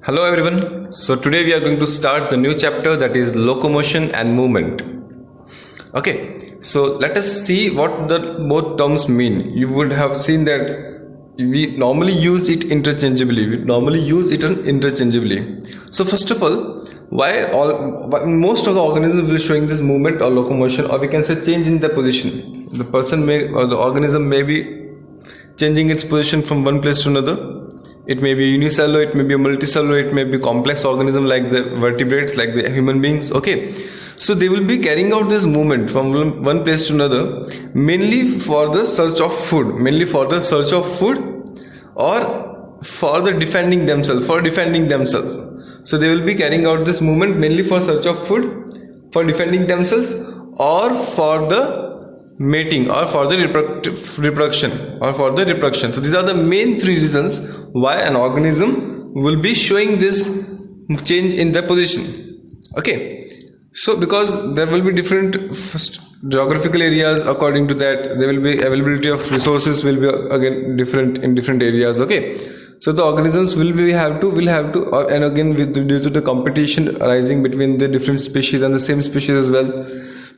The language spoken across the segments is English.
Hello everyone. So today we are going to start the new chapter, that is locomotion and movement. Okay, so let us see what the both terms mean. You would have seen that we normally use it interchangeably. So first of all, why most of the organisms will showing this movement or locomotion, or we can say change in the position. The person may or the organism may be changing its position from one place to another. It may be unicellular, it may be a multicellular, it may be complex organism like the vertebrates, like the human beings. Okay, so they will be carrying out this movement from one place to another, mainly for the search of food, or for the defending themselves, So they will be carrying out this movement mainly for search of food, for defending themselves, or for the mating, or for the reproduction. So these are the main three reasons why an organism will be showing this change in their position. Okay, so because there will be different geographical areas, according to that there will be availability of resources will be again different in different areas. Okay, so the organisms will have to and again due to the competition arising between the different species and the same species as well,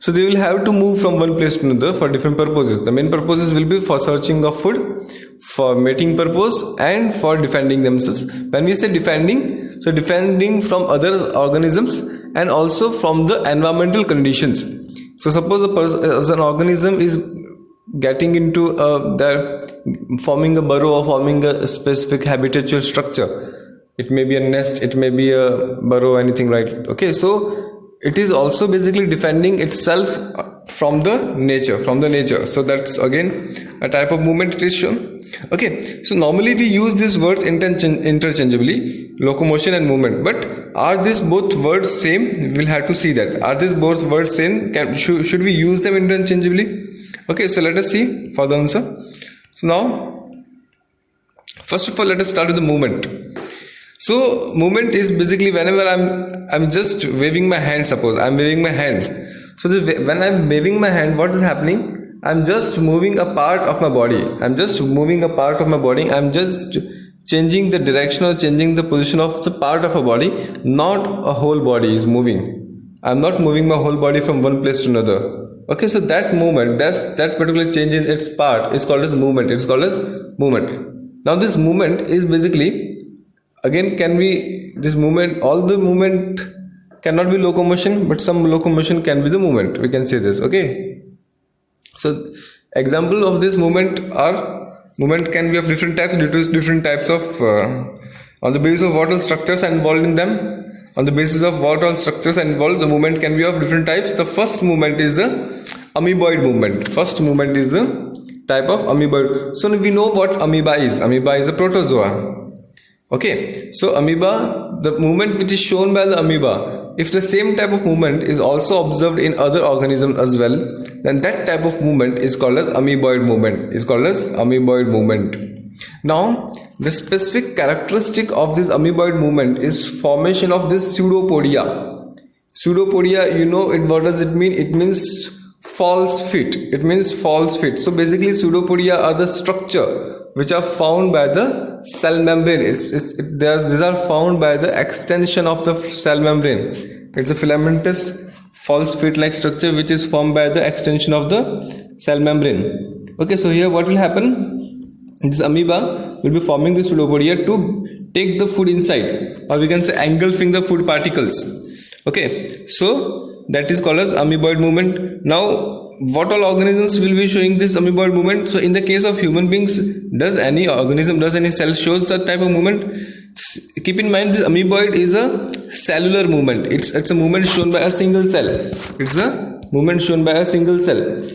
so they will have to move from one place to another for different purposes. The main purposes will be for searching of food, for mating purpose, and for defending themselves. When we say defending, so defending from other organisms and also from the environmental conditions. So suppose an organism is getting into forming a burrow or forming a specific habitual structure. It may be a nest, it may be a burrow, anything, right? Okay, so it is also basically defending itself from the nature. So that's again a type of movement it is shown. Okay, so normally we use these words interchangeably, locomotion and movement. But are these both words same? We'll have to see that. Are these both words same? Should we use them interchangeably? Okay, so let us see for the answer. So now, first of all, let us start with the movement. So movement is basically whenever I'm just waving my hand. Suppose I'm waving my hands. So when I'm waving my hand, what is happening? I'm just moving a part of my body. I'm just changing the direction or changing the position of the part of a body. Not a whole body is moving. I'm not moving my whole body from one place to another. Okay, so that movement, that particular change in its part is called as movement. It's called as movement. Now this movement is basically, again, all the movement cannot be locomotion, but some locomotion can be the movement. We can say this. Okay, so example of this movement can be of different types due to different types of on the basis of what all structures are involved in them. On the basis of what all structures are involved, the movement can be of different types. The first movement is the amoeboid movement. First movement is the type of amoeboid. So we know what amoeba is. Amoeba is a protozoa. Okay, so amoeba, the movement which is shown by the amoeba, if the same type of movement is also observed in other organisms as well, then that type of movement is called as amoeboid movement. Now, the specific characteristic of this amoeboid movement is formation of this pseudopodia. Pseudopodia, you know it. What does it mean? It means false fit. So basically, pseudopodia are the structure which are found by the cell membrane. These are found by the extension of the cell membrane. It's a filamentous false fit like structure which is formed by the extension of the cell membrane. Okay, so here what will happen? This amoeba will be forming this pseudopodia to take the food inside, or we can say engulfing the food particles. Okay, so that is called as amoeboid movement. Now, what all organisms will be showing this amoeboid movement? So in the case of human beings, does any cell shows that type of movement? Keep in mind, this amoeboid is a cellular movement. It's a movement shown by a single cell.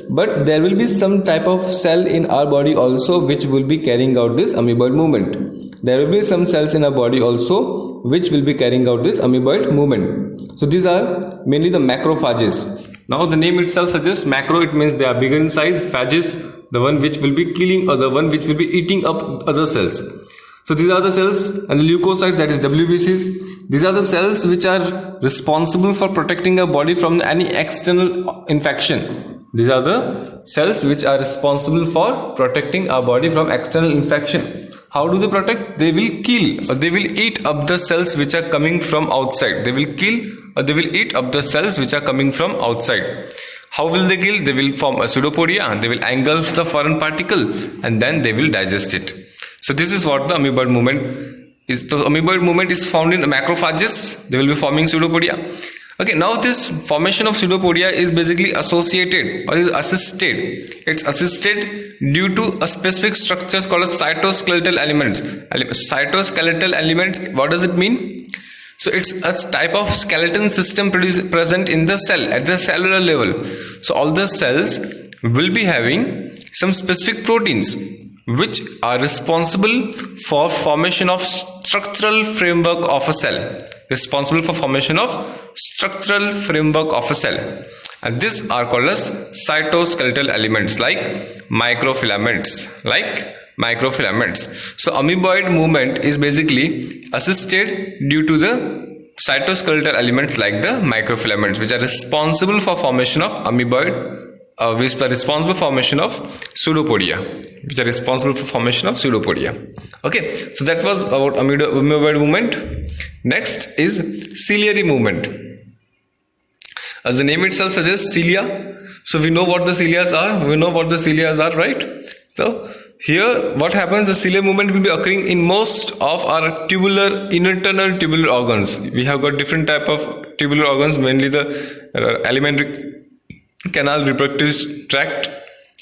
But there will be some type of cell in our body also which will be carrying out this amoeboid movement. There will be some cells in our body also which will be carrying out this amoeboid movement. So these are mainly the macrophages. Now the name itself suggests macro, it means they are bigger in size. Phages, the one which will be killing or the one which will be eating up other cells. So these are the cells, and the leukocytes, that is WBCs. These are the cells which are responsible for protecting our body from any external infection. These are the cells which are responsible for protecting our body from external infection. How do they protect? They will kill or they will eat up the cells which are coming from outside. They will kill or they will eat up the cells which are coming from outside. How will they kill? They will form a pseudopodia. They will engulf the foreign particle and then they will digest it. So this is what the amoeboid movement is. The amoeboid movement is found in macrophages. They will be forming pseudopodia. Okay, now this formation of pseudopodia is basically associated or is assisted. It's assisted due to a specific structures called as cytoskeletal elements. Cytoskeletal elements, what does it mean? So it's a type of skeleton system present in the cell at the cellular level. So all the cells will be having some specific proteins which are responsible for formation of structural framework of a cell. Responsible for formation of structural framework of a cell, and these are called as cytoskeletal elements like microfilaments. So amoeboid movement is basically assisted due to the cytoskeletal elements like the microfilaments, which are responsible for formation of amoeboid, which are responsible for formation of pseudopodia, Okay, so that was about amoeboid movement. Next is ciliary movement. As the name itself suggests, cilia. So we know what the cilias are. Right? So here what happens, the ciliary movement will be occurring in most of our internal tubular organs. We have got different type of tubular organs, mainly the alimentary canal, reproductive tract,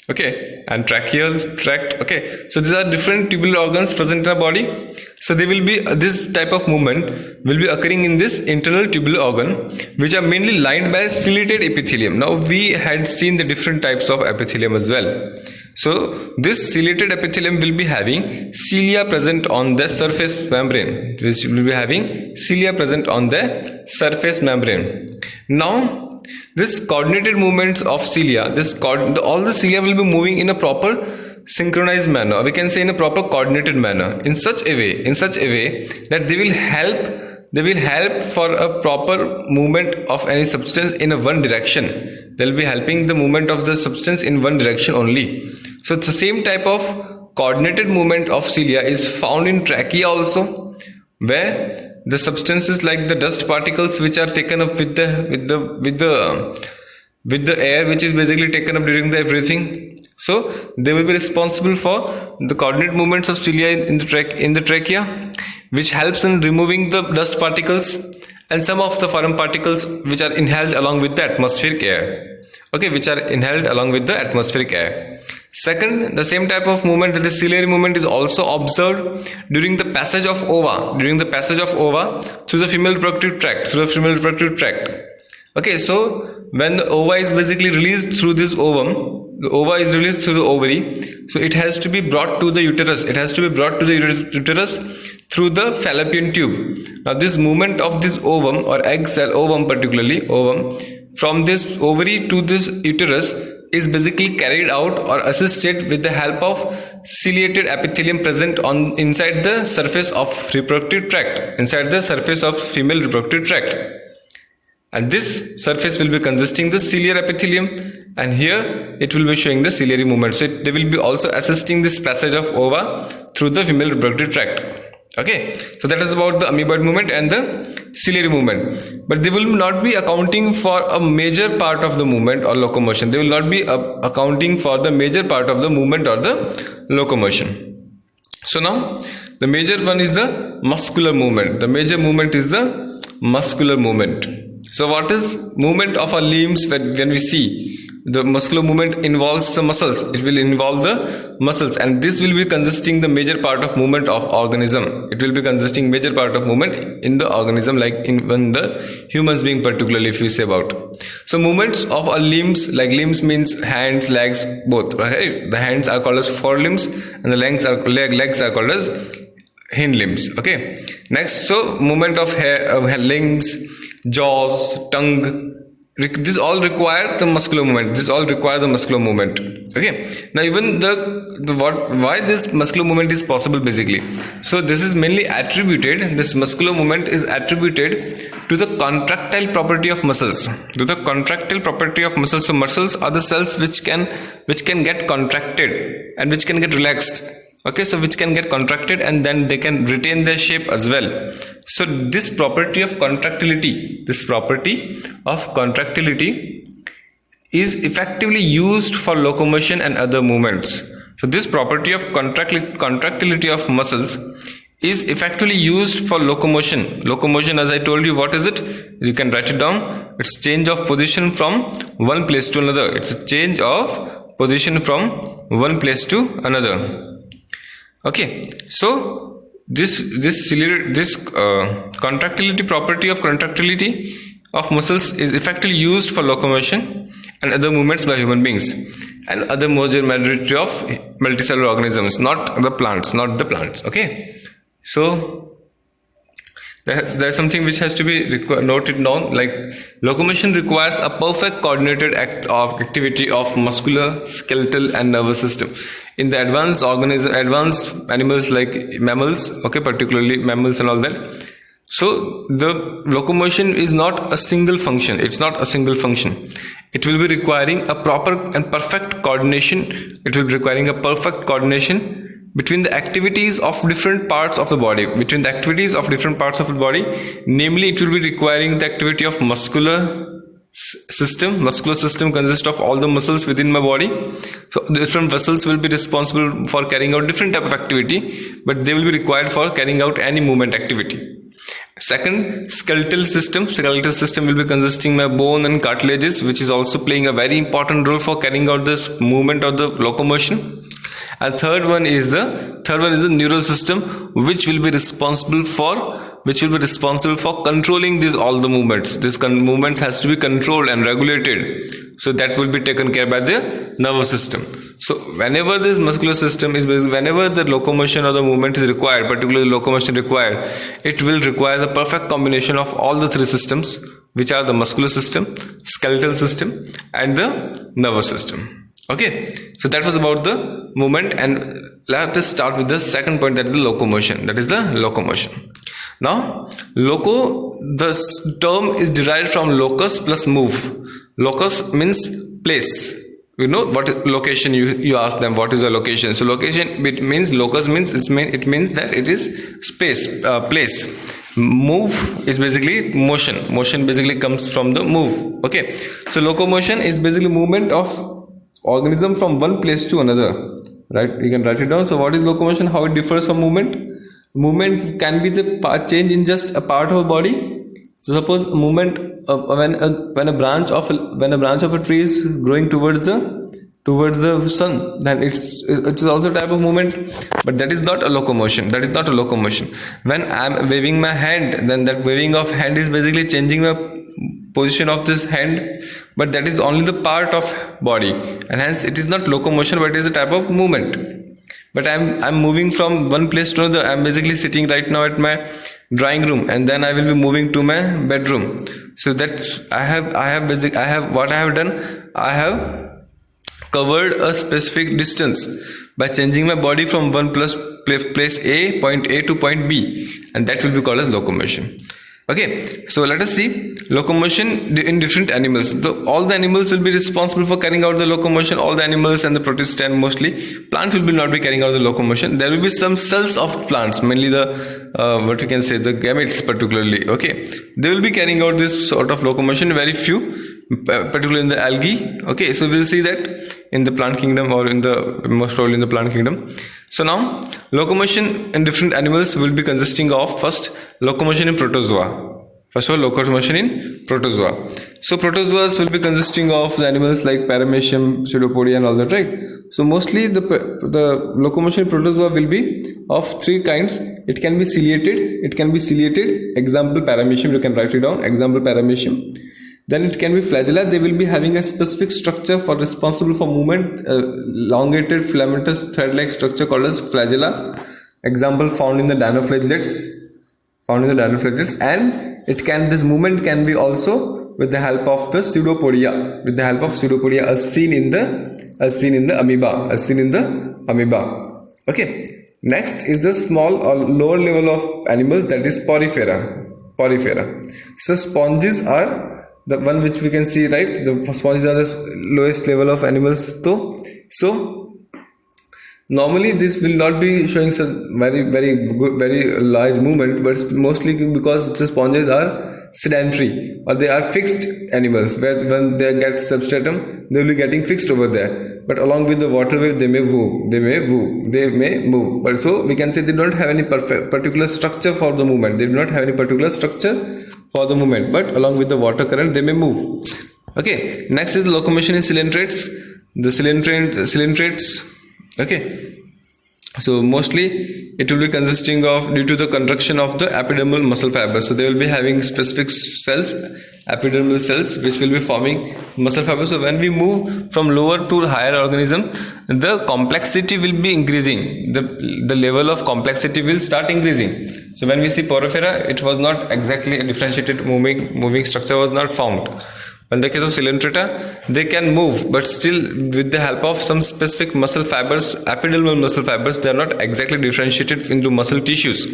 okay, and tracheal tract. Okay, so these are different tubular organs present in our body. So they will be this type of movement will be occurring in this internal tubular organ, which are mainly lined by ciliated epithelium. Now we had seen the different types of epithelium as well. So this ciliated epithelium will be having cilia present on the surface membrane. Now this coordinated movements of cilia, all the cilia will be moving in a proper synchronized manner, or we can say in a proper coordinated manner, in such a way that they will help for a proper movement of any substance in a one direction. They'll be helping the movement of the substance in one direction only. So it's the same type of coordinated movement of cilia is found in trachea also, where the substances like the dust particles which are taken up with the air, which is basically taken up during the breathing. So they will be responsible for the coordinate movements of cilia in the trachea, which helps in removing the dust particles and some of the foreign particles which are inhaled along with the atmospheric air. Okay, Second, the same type of movement, that is ciliary movement, is also observed during the passage of ova through the female reproductive tract. Okay, so when the ova is basically released through this ovum, the ova is released through the ovary, so it has to be brought to the uterus. Uterus through the fallopian tube. Now this movement of this ovum or egg cell, ovum, from this ovary to this uterus is basically carried out or assisted with the help of ciliated epithelium present inside the surface of reproductive tract, inside the surface of female reproductive tract. And this surface will be consisting the ciliary epithelium, and here it will be showing the ciliary movement. So they will be also assisting this passage of ova through the female reproductive tract. Okay, so that is about the amoeboid movement and the ciliary movement. But they will not be accounting for a major part of the movement or locomotion. They will not be accounting for the major part of the movement or the locomotion. So now the major one is the muscular movement. The major movement is the muscular movement. So what is movement of our limbs? When we see the muscular movement involves the muscles, it will involve the muscles, and this will be consisting the major part of movement of organism. It will be consisting major part of movement in the organism, like when the humans being particularly, if we say about. So movements of our limbs, like limbs means hands, legs, both. Right? The hands are called as forelimbs, and the legs are called as hind limbs. Okay. Next, so movement of limbs, jaws, tongue, this all require the muscular movement. Okay. Now even why this muscular movement is possible basically. So this is mainly attributed, this muscular movement is attributed to the contractile property of muscles. So muscles are the cells which can get contracted and which can get relaxed. okay, so which can get contracted and then they can retain their shape as well. So this property of contractility is effectively used for locomotion and other movements. So this property of contractility of muscles is effectively used for locomotion. Locomotion, as I told you, what is it? You can write it down. It's change of position from one place to another. It's a change of position from one place to another. Okay, so this contractility property of muscles is effectively used for locomotion and other movements by human beings and other majority of multicellular organisms, not the plants. Okay, so there's something which has to be noted down, like locomotion requires a perfect coordinated activity of muscular, skeletal and nervous system. In the advanced animals like mammals, okay, particularly mammals and all that, so the locomotion is not a single function. It will be requiring a proper and perfect coordination. Between the activities of different parts of the body. Namely, it will be requiring the activity of muscular system. Muscular system consists of all the muscles within my body. So different vessels will be responsible for carrying out different type of activity, but they will be required for carrying out any movement activity. Second, skeletal system will be consisting of bone and cartilages, which is also playing a very important role for carrying out this movement of the locomotion. And third one is the neural system, which will be responsible for controlling all the movements. Movements has to be controlled and regulated, so that will be taken care by the nervous system. So whenever this muscular system is, whenever the locomotion or the movement is required, particularly locomotion required, it will require the perfect combination of all the three systems, which are the muscular system, skeletal system and the nervous system. Okay, so that was about the movement, and let us start with the second point, that is the locomotion. Now, the term is derived from locus plus move. Locus means place. You know what location, you ask them what is a location. So location, it means it means that it is space, place. Move is basically motion. Motion basically comes from the move. Okay, so locomotion is basically movement of organism from one place to another, right? You can write it down. So what is locomotion? How it differs from movement? Movement can be the change in just a part of a body. So suppose movement when a branch of a tree is growing towards the sun, then it is also a type of movement, but that is not a locomotion. When I am waving my hand, then that waving of hand is basically changing my position of this hand, but that is only the part of body, and hence it is not locomotion, but it is a type of movement. But I'm moving from one place to another. I'm basically sitting right now at my drawing room, and then I will be moving to my bedroom. So that's I have covered a specific distance by changing my body from one place A, point A to point B, and that will be called as locomotion. Okay, so let us see locomotion in different animals. All the animals will be responsible for carrying out the locomotion. All the animals and the protista, and mostly plants will not be carrying out the locomotion. There will be some cells of plants, mainly the what we can say the gametes particularly. Okay, they will be carrying out this sort of locomotion. Very few, particularly in the algae. Okay, so we'll see that in the plant kingdom, or most probably in the plant kingdom. So now, locomotion in different animals will be consisting of, first, locomotion in protozoa. So protozoas will be consisting of the animals like Paramecium, Pseudopodia and all that, right? So mostly the locomotion in protozoa will be of three kinds. It can be ciliated. Example Paramecium, you can write it down. Example Paramecium. Then it can be flagella. They will be having a specific structure responsible for movement, elongated filamentous thread-like structure called as flagella. Example found in the dinoflagellates. And this movement can be also with the help of the pseudopodia. As seen in the amoeba. Okay. Next is the small or lower level of animals, that is porifera. So sponges are the one which we can see, right? The sponges are the lowest level of animals. So Normally this will not be showing such very good, very large movement, but mostly because the sponges are sedentary or they are fixed animals, where when they get substratum they will be getting fixed over there, but along with the water wave they may move. But so we can say they don't have any particular structure for the movement. They do not have any particular structure for the movement, but along with the water current they may move. Okay, next is the locomotion in coelentrates. The coelentrates, okay, so mostly it will be consisting of, due to the contraction of the epidermal muscle fibers, so they will be having specific cells, epidermal cells, which will be forming muscle fibers. So when we move from lower to higher organism, the complexity will be increasing, the level of complexity will start increasing. So when we see Porifera, it was not exactly a differentiated moving structure was not found. In the case of Coelenterata, they can move, but still with the help of some specific muscle fibers, epidermal muscle fibers, they are not exactly differentiated into muscle tissues.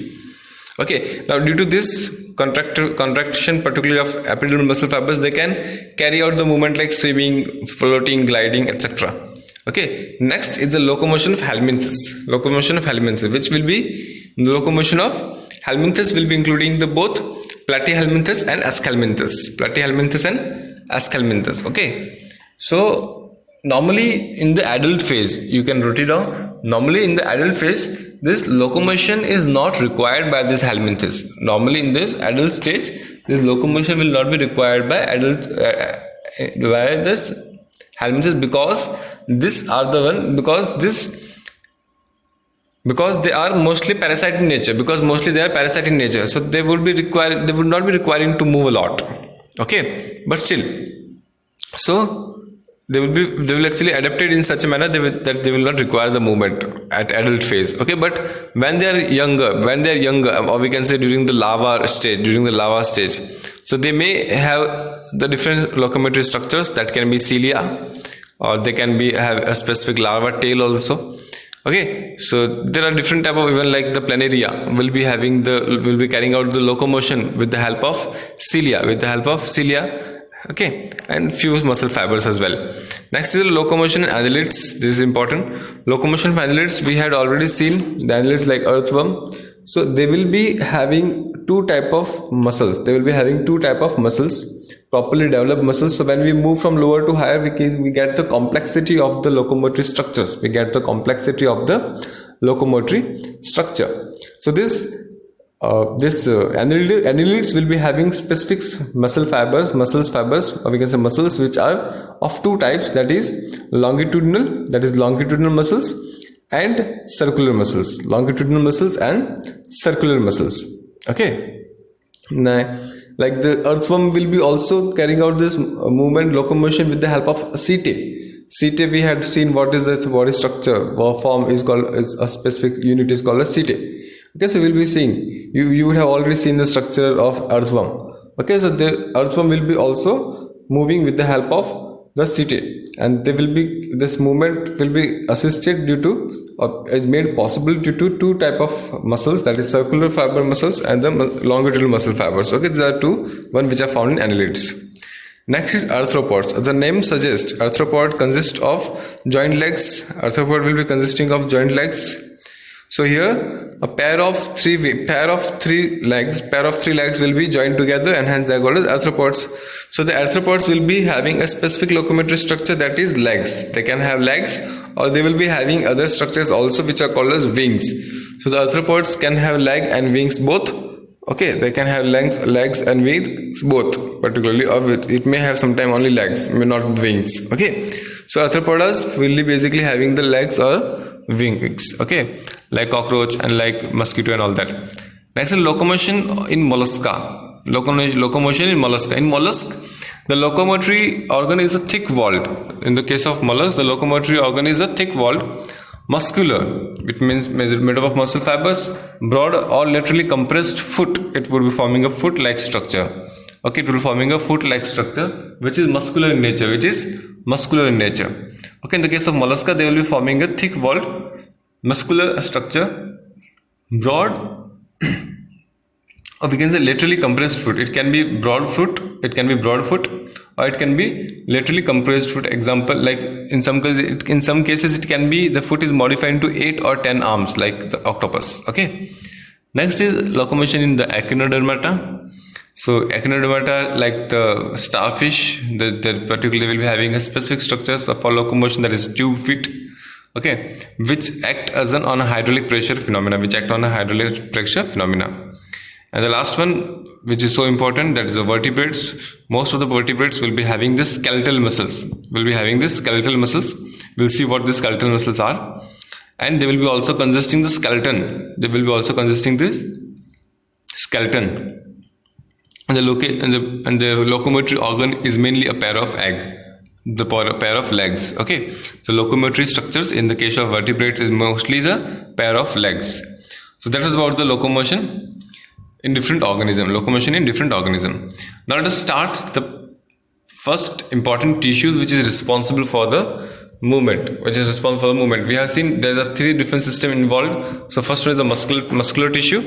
Okay, now due to this contraction, particularly of epidermal muscle fibers, they can carry out the movement like swimming, floating, gliding, etc. Okay, next is the locomotion of helminthes. Locomotion of helminthes, which will be the locomotion of helminthes will be including the both platyhelminthes and aschelminthes. Platyhelminthes and aschelminthes. Okay, so normally in the adult phase, you can write it down. Normally in the adult phase, this locomotion is not required by this helminthes. Normally in this adult stage, this locomotion will not be required by adult by this helminthes, because these are the one, because they are mostly parasite in nature, so they would not be requiring to move a lot. Okay, but still, so they will actually adapted in such a manner that they will not require the movement at adult phase. Okay, but when they are younger, or we can say during the larva stage, so they may have the different locomotory structures that can be cilia, or they can have a specific larva tail also. Okay, so there are different type of, even like the planaria will be carrying out the locomotion with the help of cilia, okay, and few muscle fibers as well. Next is the locomotion in annelids. This is important. Locomotion of annelids, we had already seen the annelids like earthworm. So they will be having two type of muscles, properly developed muscles. So when we move from lower to higher, we get the complexity of the locomotory structures. So this annelids will be having specific muscle fibers, or we can say muscles, which are of two types, that is longitudinal muscles and circular muscles. Okay, now, like the earthworm will be also carrying out this locomotion with the help of setae. We had seen what is this body structure or form is a specific unit is called a setae. Okay, so we'll be seeing, you would have already seen the structure of earthworm. Okay, so the earthworm will be also moving with the help of the setae, and this movement will be assisted due to, or is made possible due to two type of muscles, that is circular fiber muscles and the longitudinal muscle fibers. Okay, these are one which are found in annelids. Next is arthropods. As the name suggests, arthropod consists of joint legs. Arthropod will be consisting of joint legs. So here a pair of three legs will be joined together, and hence they are called as arthropods. So the arthropods will be having a specific locomotory structure, that is legs. They can have legs, or they will be having other structures also, which are called as wings. So the arthropods can have leg and wings both. Okay, they can have legs and wings both, particularly, or it may have sometime only legs, may not wings. Okay, so arthropods will be basically having the legs or wings, okay, like cockroach and like mosquito and all that. Next is locomotion in mollusca. In mollusk, the locomotory organ is a thick-walled. In the case of mollusk, the locomotory organ is a thick-walled, muscular, it means made up of muscle fibers, broad or laterally compressed foot. It would be forming a foot-like structure. Okay, it will be forming a foot-like structure, which is muscular in nature. Okay, in the case of mollusca, they will be forming a thick-walled muscular structure, broad, or we can say laterally compressed foot. It can be broad foot, or it can be laterally compressed foot. Example, like in some cases it can be the foot is modified into 8 or 10 arms like the octopus. Okay. Next is locomotion in the echinodermata. So echinodermata, like the starfish, they particularly will be having a specific structures for locomotion, that is tube feet. Okay, which act as on a hydraulic pressure phenomena, And the last one, which is so important, that is the vertebrates. Most of the vertebrates will be having this skeletal muscles. We'll see what the skeletal muscles are, and they will be also consisting the skeleton. And the locomotory organ is mainly a pair of pair of legs. Okay, so locomotory structures in the case of vertebrates is mostly the pair of legs. So that was about the locomotion in different organism. Now let us start the first important tissues which is responsible for the movement. We have seen there are 3 different systems involved. So first one is the muscular tissue,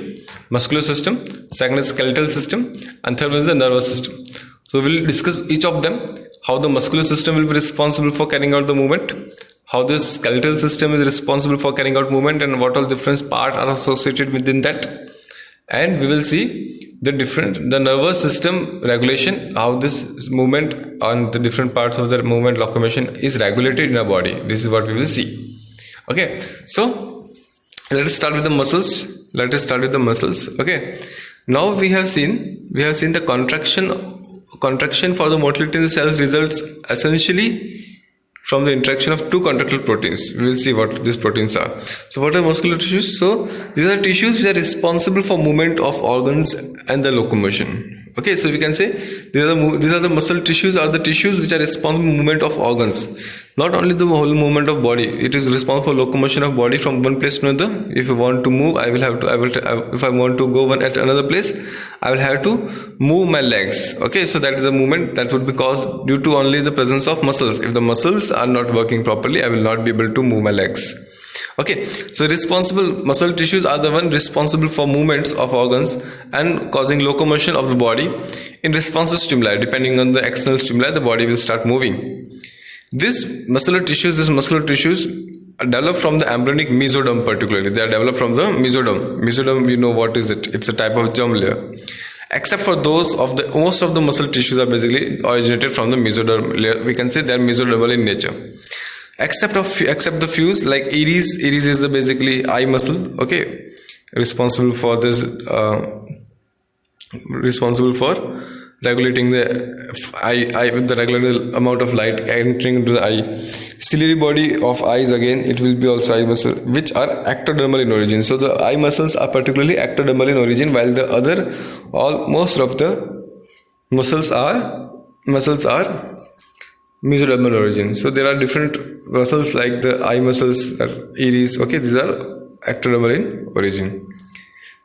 muscular system. Second is skeletal system, and third one is the nervous system. So we will discuss each of them. How the muscular system will be responsible for carrying out the movement, how the skeletal system is responsible for carrying out movement, and what all different parts are associated within that. And we will see the nervous system regulation, how this movement on the different parts of the movement locomotion is regulated in our body. This is what we will see. Okay, so let us start with the muscles. Okay, now we have seen the contraction for the motility in the cells results essentially from the interaction of 2 contractile proteins. We will see what these proteins are. So what are muscular tissues? So these are tissues which are responsible for movement of organs and the locomotion. Okay, so we can say these are the muscle tissues, are the tissues which are responsible for movement of organs. Not only the whole movement of body, it is responsible for locomotion of body from one place to another. If I want to move, if I want to go at another place, I will have to move my legs. Okay, so that is a movement that would be caused due to only the presence of muscles. If the muscles are not working properly, I will not be able to move my legs. Okay, so responsible muscle tissues are the one responsible for movements of organs and causing locomotion of the body in response to stimuli. Depending on the external stimuli, the body will start moving. These muscular tissues develop from the embryonic mesoderm. Particularly, they are developed from the mesoderm. Mesoderm, we know what is it. It's a type of germ layer. Except for most of the muscle tissues are basically originated from the mesoderm layer. We can say they are mesodermal in nature. Except the few, like iris is basically eye muscle. Okay, responsible for regulating the eye with the regular amount of light entering into the eye. Ciliary body of eyes, again it will be also eye muscle, which are ectodermal in origin. So the eye muscles are particularly ectodermal in origin, while most of the muscles are mesodermal origin. So there are different muscles like the eye muscles, iris. Okay, these are ectodermal in origin.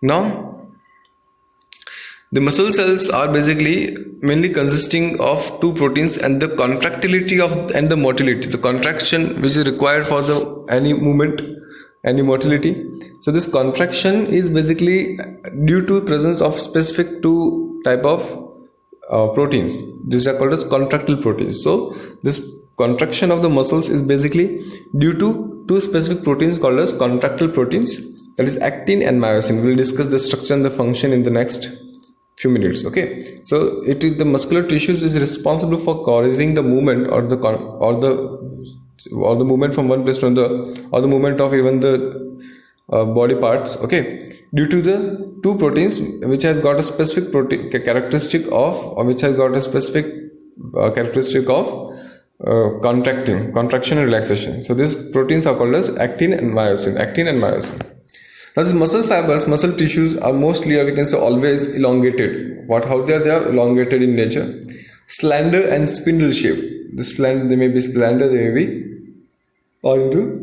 Now the muscle cells are basically mainly consisting of 2 proteins, and the contractility and the motility, the contraction which is required for any movement, any motility. So this contraction is basically due to presence of specific 2 type of proteins. These are called as contractile proteins. So this contraction of the muscles is basically due to 2 specific proteins called as contractile proteins, that is actin and myosin. We will discuss the structure and the function in the next few minutes. Okay, so the muscular tissues is responsible for causing the movement or the movement from one place to another, or the movement of even the body parts. Okay, due to the 2 proteins which has got a specific characteristic of contraction and relaxation. So these proteins are called as actin and myosin. Now these muscle fibers, muscle tissues are mostly, or we can say always, elongated. How they are elongated in nature, slender and spindle shaped. They may be slender, they may be or into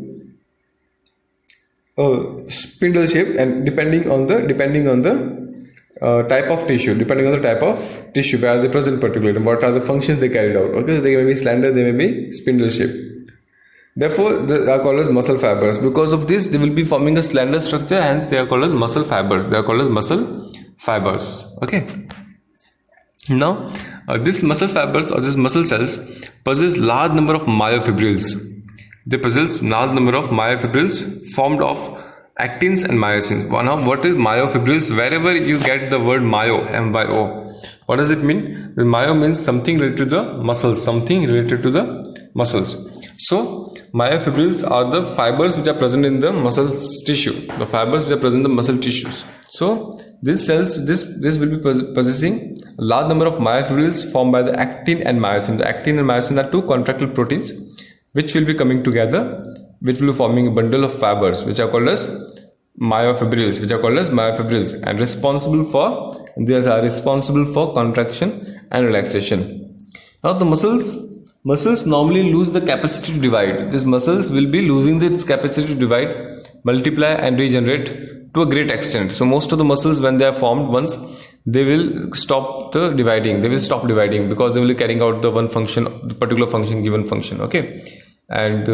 spindle shaped, and depending on the type of tissue, where they present particularly, what are the functions they carried out. Okay, so they may be slender, they may be spindle shaped. Therefore, they are called as muscle fibers. Because of this, they will be forming a slender structure, hence they are called as muscle fibers. Okay. Now, These muscle fibers or these muscle cells possess large number of myofibrils. They possess large number of myofibrils formed of actins and myosins. Now, what is myofibrils? Wherever you get the word myo, M-Y-O, what does it mean? The myo means something related to the muscles, something related to the muscles. So, myofibrils are the fibers which are present in the muscle tissue, the fibers which are present in the muscle tissues. So, these cells, this will be possessing a large number of myofibrils formed by the actin and myosin. The actin and myosin are two contractile proteins which will be coming together, which will be forming a bundle of fibers which are called as myofibrils, and they are responsible for contraction and relaxation. Now the muscles normally lose the capacity to divide. These muscles will be losing its capacity to divide, multiply and regenerate to a great extent. So most of the muscles, when they are formed once, they will stop dividing because they will be carrying out the one function, the particular function, given function. Okay. And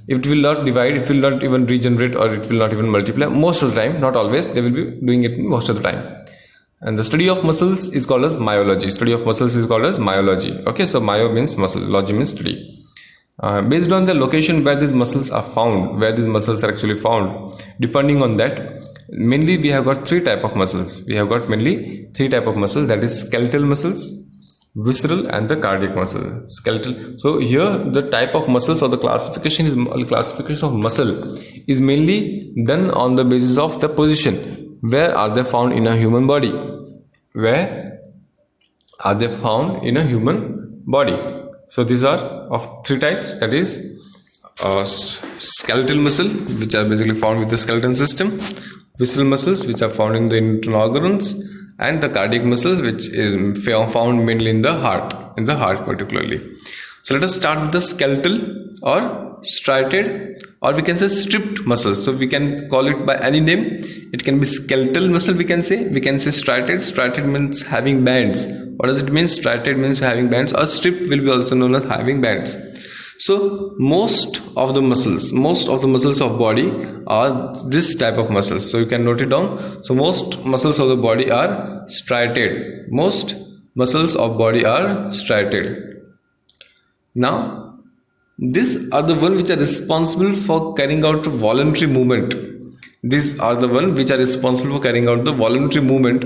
it will not divide, it will not even regenerate, or it will not even multiply most of the time, not always. They will be doing it most of the time. And the study of muscles is called as myology. Okay, so myo means muscle, logy means study. Based on the location where these muscles are found, depending on that, mainly we have got three type of muscles. That is skeletal muscles, visceral, and the cardiac muscle. Skeletal. So here the type of muscles, or the classification of muscle is mainly done on the basis of the position. Where are they found in a human body? So these are of three types. That is skeletal muscle, which are basically found with the skeleton system, visceral muscles, which are found in the internal organs, and the cardiac muscles, which is found mainly in the heart particularly. So let us start with the skeletal or striated, or we can say stripped muscles. So we can call it by any name. It can be skeletal muscle, we can say striated means having bands. What does it mean? Striated means having bands, or stripped will be also known as having bands. So most of the muscles of body are this type of muscles. So you can note it down. So most muscles of the body are striated. Now, these are the ones which are responsible for carrying out voluntary movement.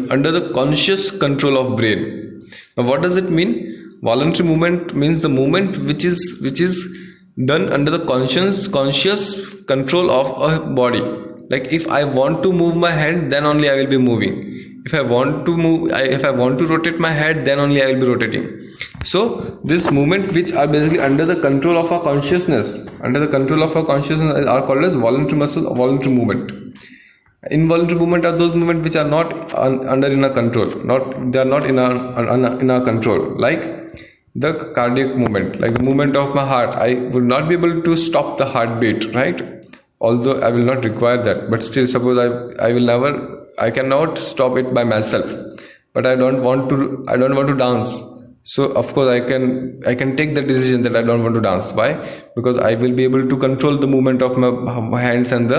Under the conscious control of brain. Now, what does it mean? Voluntary movement means the movement which is done under the conscious control of a body. Like if I want to move my hand, then only I will be moving. If I want to rotate my head, then only I will be rotating. So this movement which are basically under the control of our consciousness, are called as voluntary muscle or voluntary movement. Involuntary movement are those movements which are not under inner control. They are not in our control. Like the cardiac movement, like the movement of my heart, I would not be able to stop the heartbeat, right? Although I will not require that, but still, suppose I cannot stop it by myself. But I don't want to dance. So of course I can take the decision that I don't want to dance. Why? Because I will be able to control the movement of my hands and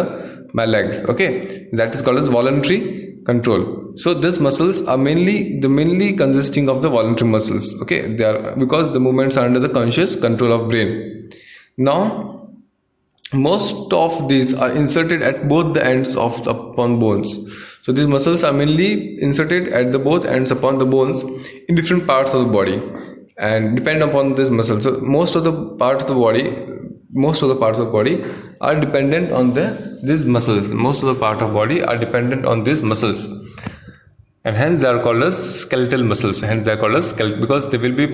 my legs. Okay, that is called as voluntary control. So these muscles are mainly consisting of the voluntary muscles. Okay, they are because the movements are under the conscious control of brain. Now, most of these are inserted at both the ends upon bones. So these muscles are mainly inserted at the both ends upon the bones in different parts of the body, and depend upon this muscle. So most of the parts of the body are dependent on these muscles. And hence they are called as skeletal muscles. Because they will be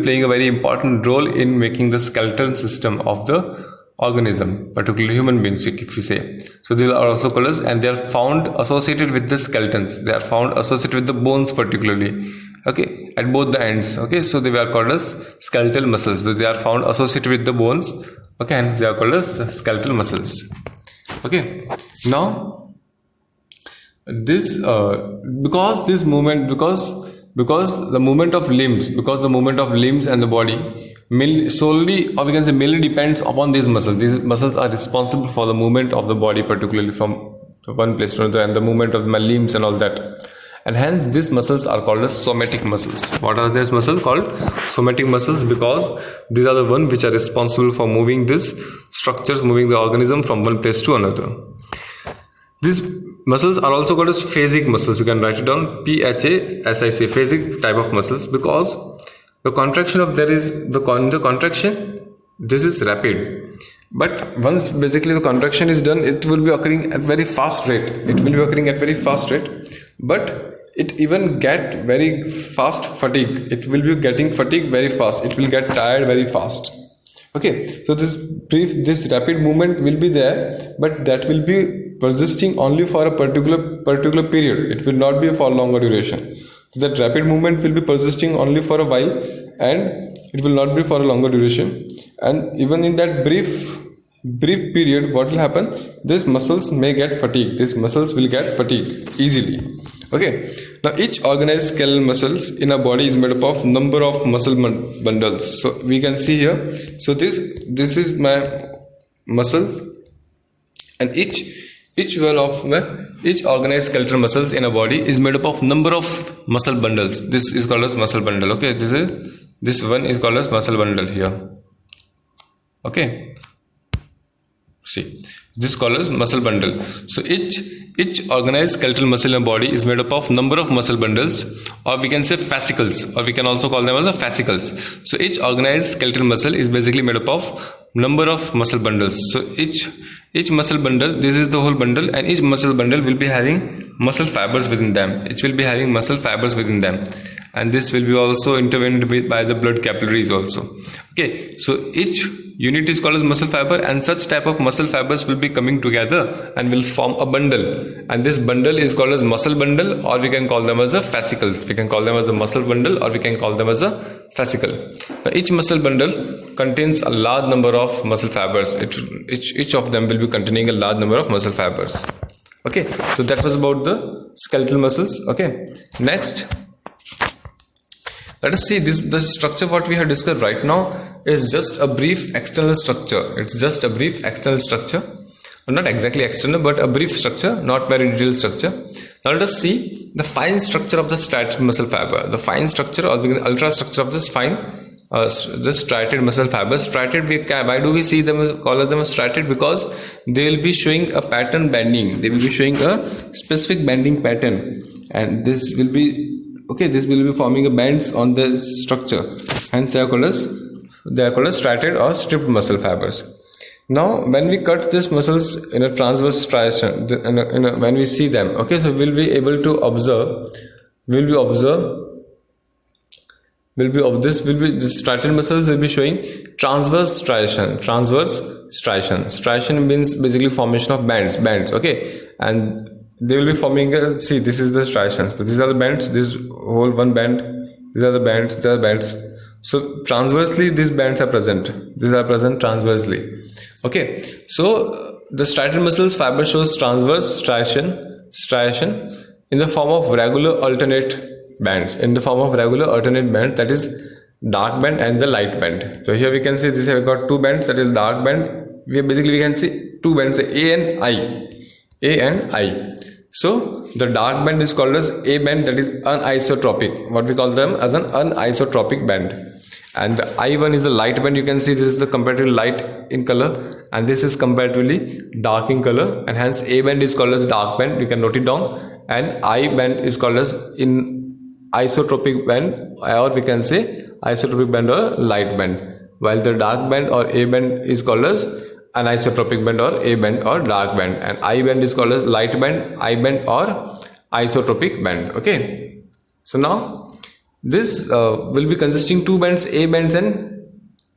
playing a very important role in making the skeletal system of the organism, particularly human beings, if we say. So they are also called as, and they are found associated with the skeletons. They are found associated with the bones particularly. Okay, at both the ends. Okay, so they are called as skeletal muscles. So they are found associated with the bones. Okay, hence they are called as skeletal muscles. Okay, now this because the movement of limbs and the body solely, or we can say mainly, depends upon these muscles. These muscles are responsible for the movement of the body, particularly from one place to another, and the movement of my limbs and all that. and hence these muscles are called as somatic muscles. What are these muscles called? Somatic muscles, because these are the ones which are responsible for moving these structures, moving the organism from one place to another. These muscles are also called as phasic muscles. You can write it down, PHASIC, phasic type of muscles, because the contraction of the contraction, this is rapid. But once basically the contraction is done, it will be occurring at very fast rate. But it even get very fast fatigue. It will be getting fatigue very fast. It will get tired very fast. Okay, so this rapid movement will be there, but that will be persisting only for a particular period. It will not be for longer duration. So that rapid movement will be persisting only for a while, and it will not be for a longer duration. And even in that brief period, what will happen? These muscles may get fatigued. These muscles will get fatigued easily. Okay. Now each organized skeletal muscles in a body is made up of number of muscle bundles. So we can see here. So this is my muscle, and each organized skeletal muscles in a body is made up of number of muscle bundles. This is called as muscle bundle. Okay, this one is called as muscle bundle here. Okay, see, this is called as muscle bundle. So each organized skeletal muscle in a body is made up of number of muscle bundles, or we can say fascicles, or we can also call them as the fascicles. So each organized skeletal muscle is basically made up of number of muscle bundles. So each muscle bundle, this is the whole bundle, and each muscle bundle will be having muscle fibers within them. It will be having muscle fibers within them, and this will be also intervened with by the blood capillaries also. Okay, so each unit is called as muscle fiber, and such type of muscle fibers will be coming together and will form a bundle, and this bundle is called as muscle bundle, or we can call them as a fascicles. We can call them as a muscle bundle, or we can call them as a fascicle. Now each muscle bundle contains a large number of muscle fibers. Each of them will be containing a large number of muscle fibers. Okay, so that was about the skeletal muscles. Okay, next let us see the structure. What we have discussed right now is just a brief external structure. It's just a brief external structure, not exactly external, but a brief structure, not very detailed structure. Now let us see the fine structure of the striated muscle fiber. The fine structure, or the ultra structure of this fine, this striated muscle fiber. Striated, why do we see them call them striated? Because they will be showing a pattern bending. They will be showing a specific bending pattern, and this will be this will be forming a bands on the structure. Hence they are called as striated or stripped muscle fibers. Now when we cut these muscles in a transverse striation, when we see them, so we'll be able to observe. The striated muscles will be showing transverse striation. Striation means basically formation of bands. Okay, and they will be forming this is the striations. So these are the bands. This whole one band. These are the bands. There are bands. So transversely, these bands are present. These are present transversely. Okay. So the striated muscles fiber shows transverse striation in the form of regular alternate bands. That is dark band and the light band. So here we can see this. Have got two bands. That is dark band. We can see two bands, A and I. So the dark band is called as A band, that is anisotropic. What we call them as an anisotropic band. And the I1 is the light band. You can see this is the comparatively light in color, and this is comparatively dark in color, and hence A band is called as dark band. You can note it down. And I band is called as in isotropic band, or we can say isotropic band or light band. While the dark band or A band is called as anisotropic band or A band or dark band, and I band is called as light band, I band or isotropic band. Okay, so now this will be consisting two bands, A band and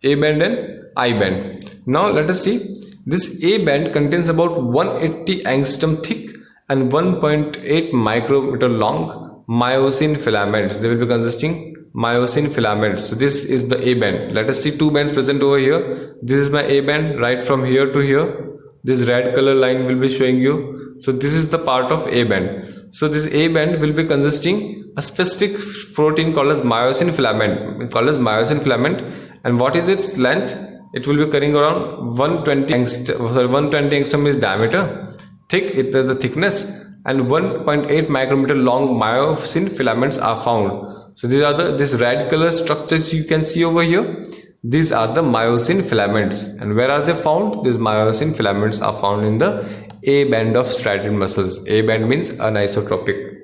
I band. Now let us see. This A band contains about 180 angstrom thick and 1.8 micrometer long myosin filaments. They will be consisting myosin filaments. So this is the A band. Let us see two bands present over here. This is my A band, right from here to here. This red color line will be showing you. So this is the part of A band. So this A band will be consisting a specific protein called as myosin filament. And what is its length? It will be carrying around 120 angstrom is diameter. Thick, it is the thickness, and 1.8 micrometer long myosin filaments are found. So these are this red color structures you can see over here. These are the myosin filaments. And where are they found? These myosin filaments are found in the A band of striated muscles. A band means anisotropic.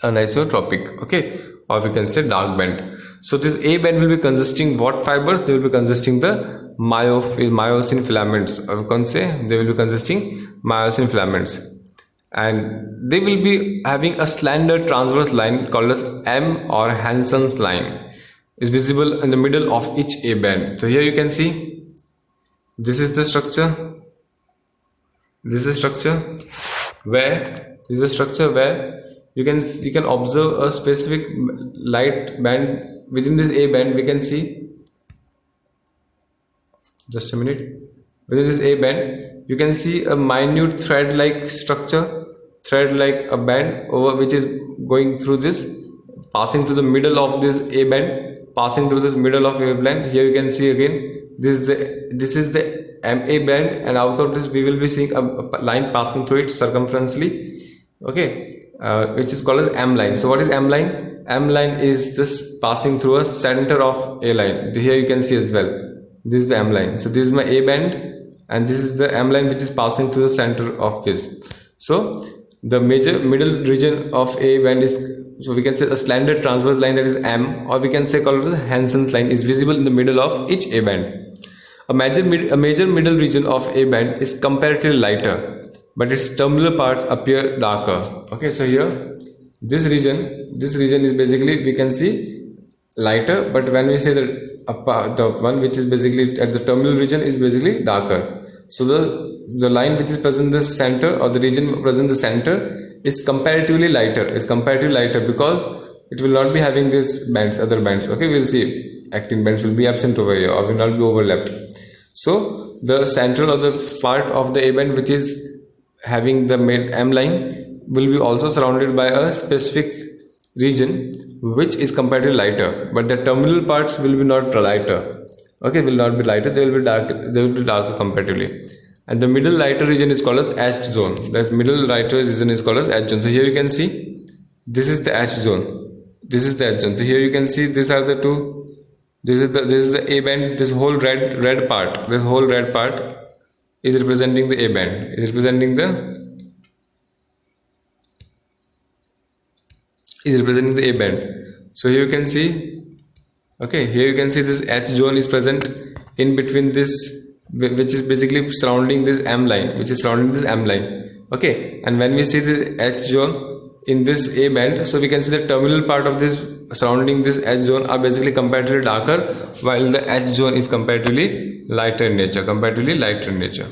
Anisotropic, okay, or we can say dark band. So this A band will be consisting what fibers? They will be consisting the myosin filaments, or we can say they will be consisting myosin filaments, and they will be having a slender transverse line called as M or Hansen's line is visible in the middle of each A band. So here you can see this is the structure. This is structure where you can observe a specific light band within this A band. We can see, just a minute, within this A band you can see a minute thread like structure, thread like a band over which is going through this, passing through the middle of this A band, passing through this middle of A band. Here you can see again this is the MA band, and out of this we will be seeing a line passing through it circumferentially, okay, which is called as M line. So what is M line? M line is this passing through a center of A line. Here you can see as well, this is the M line. So this is my A band, and this is the M line which is passing through the center of this. So the major middle region of A band is, so we can say a slender transverse line, that is M, or we can say called the Hansen's line, is visible in the middle of each A band. A major middle region of A band is comparatively lighter, but its terminal parts appear darker. Okay, so here this region is basically, we can see, lighter, but when we say that the one which is basically at the terminal region is basically darker. So the line which is present in the center, or the region present in the center, is comparatively lighter. Because it will not be having these bands, other bands. Okay, we'll see actin bands will be absent over here, or will not be overlapped. So the central or the part of the A band which is having the M line will be also surrounded by a specific region which is comparatively lighter, but the terminal parts will be not lighter. Okay, will not be lighter, they will be darker comparatively. And the middle lighter region is called as H zone. That middle lighter region is called as H zone. So here you can see this is the H zone. This is the H zone. So here you can see these are the two. This is the A band. This whole red part is representing the A band. Is representing the A band. So here you can see, okay, here you can see this H zone is present in between this, which is basically surrounding this M line, okay. And when we see the H zone in this A band, so we can see the terminal part of this surrounding this H zone are basically comparatively darker, while the H zone is comparatively lighter in nature.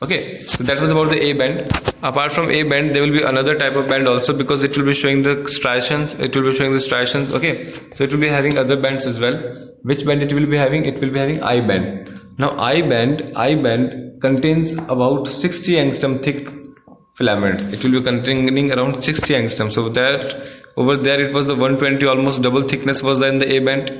Okay, so that was about the A band. Apart from A band, there will be another type of band also, because it will be showing the striations. Okay, so it will be having other bands as well. Which band it will be having? It will be having I band. Now I band contains about 60 angstrom thick filaments. It will be containing around 60 angstrom. So that over there it was the 120, almost double thickness was there in the A band.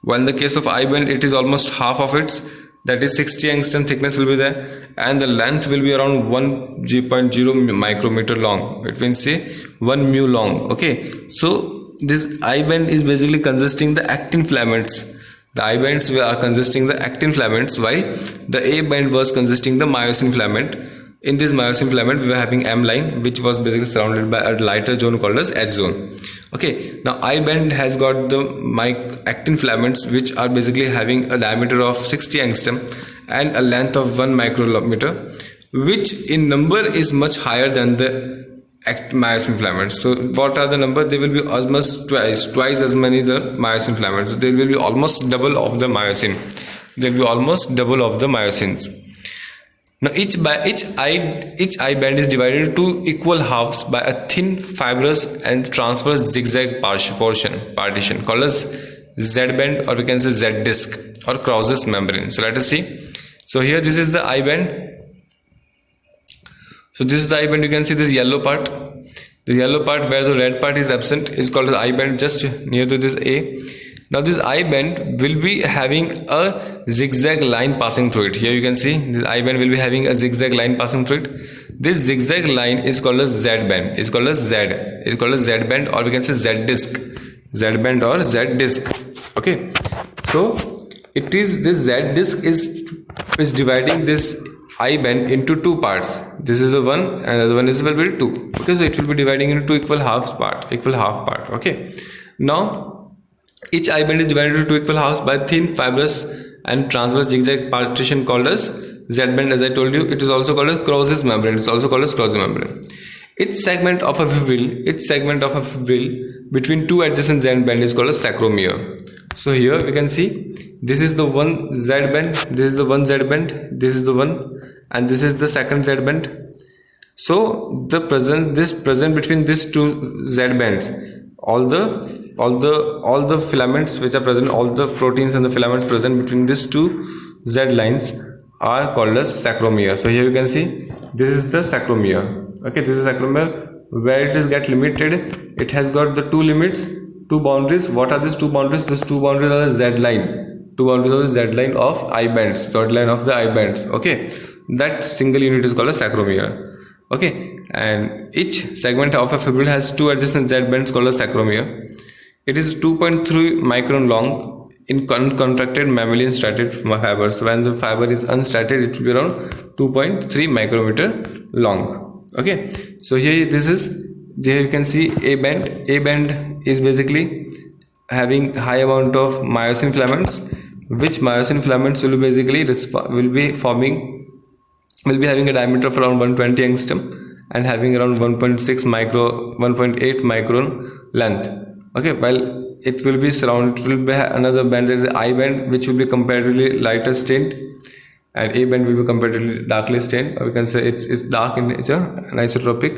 While in the case of I band, it is almost half of its, that is 60 angstrom thickness will be there, and the length will be around 1.0 micrometer long. It means say 1 mu long. Okay, so this I band is basically consisting the actin filaments. The I bands are consisting the actin filaments, while the A band was consisting the myosin filament. In this myosin filament, we were having M line, which was basically surrounded by a lighter zone called as H zone. Okay, now I band has got the actin filaments, which are basically having a diameter of 60 angstrom and a length of 1 micrometer, which in number is much higher than the myosin filaments. So what are the number? They will be almost twice as many the myosin filaments. So they will be almost double of the myosin. They will be almost double of the myosins. Now each I band is divided into equal halves by a thin, fibrous and transverse zigzag partition called as Z band, or we can say Z disc or Krause's membrane. So let us see. So here this is the I band. So this is the I band. You can see this yellow part. The yellow part where the red part is absent is called as I band, just near to this A. Now this I band will be having a zigzag line passing through it. Here you can see this I band will be having a zigzag line passing through it. This zigzag line is called as Z band. Is called as Z band, or we can say Z disc. Z band or Z disc. Okay. So it is this Z disc is dividing this I band into two parts. This is the one, and the other one is will be two. Okay, so it will be dividing into two equal half part. Okay. Now each I band is divided into two equal halves by thin fibrous and transverse zigzag partition called as Z band. As I told you, it is also called as Krause's membrane. It's also called as Krause membrane. Each segment of a fibril between two adjacent Z band is called a sarcomere. So here we can see this is the one Z band, this is the one Z band, this is the one, and this is the second Z band. So this present between these two Z bands, all the filaments which are present, all the proteins and the filaments present between these two Z lines are called as sarcomere. So here you can see this is the sarcomere. Okay, this is sarcomere. Where it is get limited, it has got the two limits, two boundaries. What are these two boundaries? These two boundaries are the Z line. Two boundaries are the Z line of I bands. Third line of the I bands. Okay, that single unit is called a sarcomere. Okay, and each segment of a fibril has two adjacent Z bands called a sarcomere. It is 2.3 micron long in contracted mammalian striated fibers. When the fiber is unstriated, it will be around 2.3 micrometer long. Okay, so here you can see A band. A band is basically having high amount of myosin filaments, which myosin filaments will basically will be having a diameter of around 120 angstrom and having around 1.8 micron length. Okay, while it will be surrounded, it will be another band, there is the I band, which will be comparatively lighter stained, and A band will be comparatively darkly stained, or we can say it's dark in nature, anisotropic.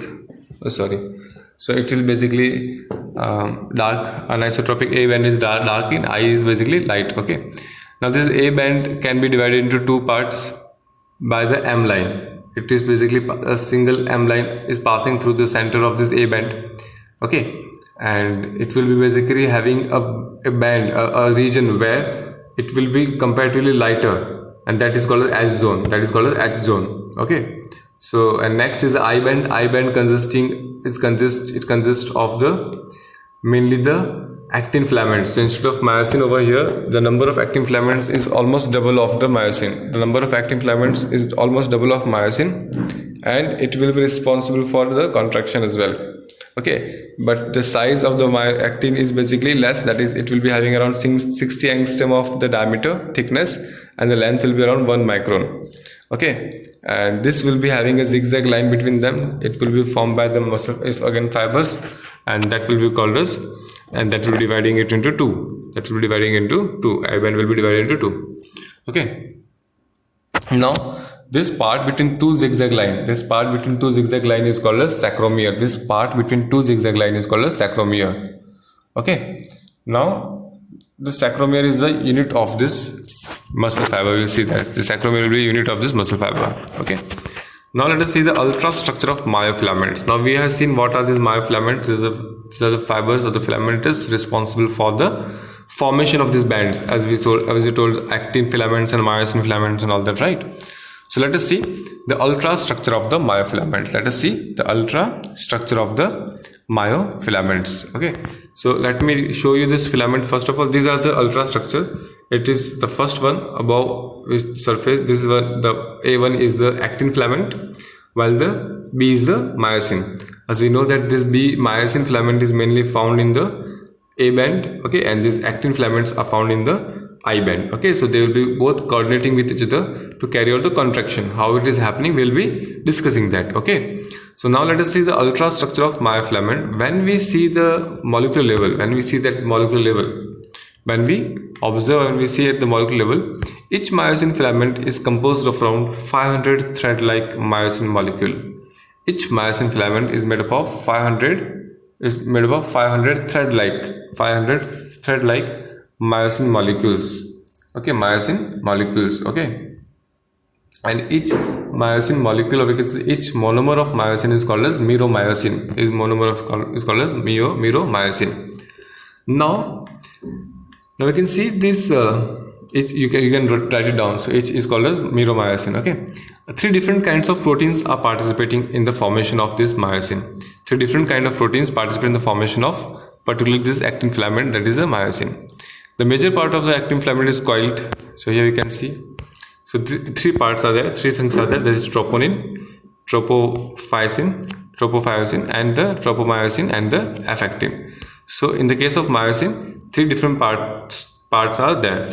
So it will basically dark anisotropic. A band is dark in, I is basically light. Okay, now this A band can be divided into two parts by the M line. It is basically a single M line is passing through the center of this A band. Okay, and it will be basically having a band, a region where it will be comparatively lighter, and that is called as H zone. That is called as H zone. Okay, so and next is the I band. I band consists of the mainly the actin filaments. So instead of myosin over here, the number of actin filaments is almost double of the myosin. The number of actin filaments is almost double of myosin, and it will be responsible for the contraction as well. Okay, but the size of the actin is basically less. That is, it will be having around 60 angstrom of the diameter thickness, and the length will be around 1 micron. Okay, and this will be having a zigzag line between them. It will be formed by the muscle fibers, and that will be called as, and that will be dividing it into two. That will be dividing into two. I band will be divided into two. Okay, now this part between two zigzag line, is called as sarcomere. This part between two zigzag line is called as sarcomere. Okay, now the sarcomere is the unit of this muscle fiber. We'll see that the sarcomere will be unit of this muscle fiber. Okay, now let us see the ultrastructure of myofilaments. Now we have seen what are these myofilaments. These are the fibers or the filaments responsible for the formation of these bands, as we told actin filaments and myosin filaments and all that, right? So let us see the ultrastructure of the myofilament. Let us see the ultrastructure of the myofilaments. Okay, so let me show you this filament. First of all, these are the ultrastructure. It is the first one above surface. This is the A1 is the actin filament, while the B is the myosin. As we know that this B myosin filament is mainly found in the A band. Okay, and these actin filaments are found in the I band. Okay, so they will be both coordinating with each other to carry out the contraction. How it is happening, we'll be discussing that. Okay, so now let us see the ultrastructure of myofilament. When we see the molecular level, when we see that molecular level, when we observe and we see at the molecular level, each myosin filament is composed of around 500 thread-like myosin molecule. Each myosin filament is made up of 500 thread-like myosin molecules. Okay, myosin molecules. Okay, and each myosin molecule, or we can say each monomer of myosin is called as meromyosin. Is called as meromyosin. Now we can see this. You can write it down. So each is called as meromyosin. Okay, Three different kinds of proteins are participating in the formation of this myosin. Three different kind of proteins participate in the formation of particularly this actin filament, that is a myosin. The major part of the actin filament is coiled. So here you can see. So three parts are there, three things are there. There is troponin, tropophysin, and the tropomyosin and the F-actin. So in the case of myosin, three different parts are there.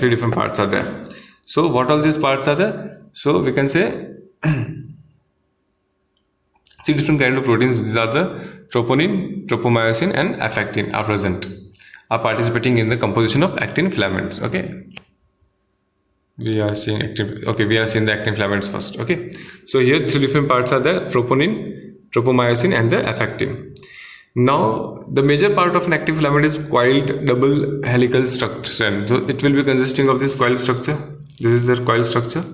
So what all these parts are there? So we can say three different kind of proteins. These are the troponin, tropomyosin and F-actin are participating in the composition of actin filaments. Okay. We are seeing the actin filaments first. Okay. So here three different parts are there: troponin, tropomyosin and the F-actin. Now the major part of an actin filament is coiled double helical structure. So it will be consisting of this coiled structure. This is the coiled structure.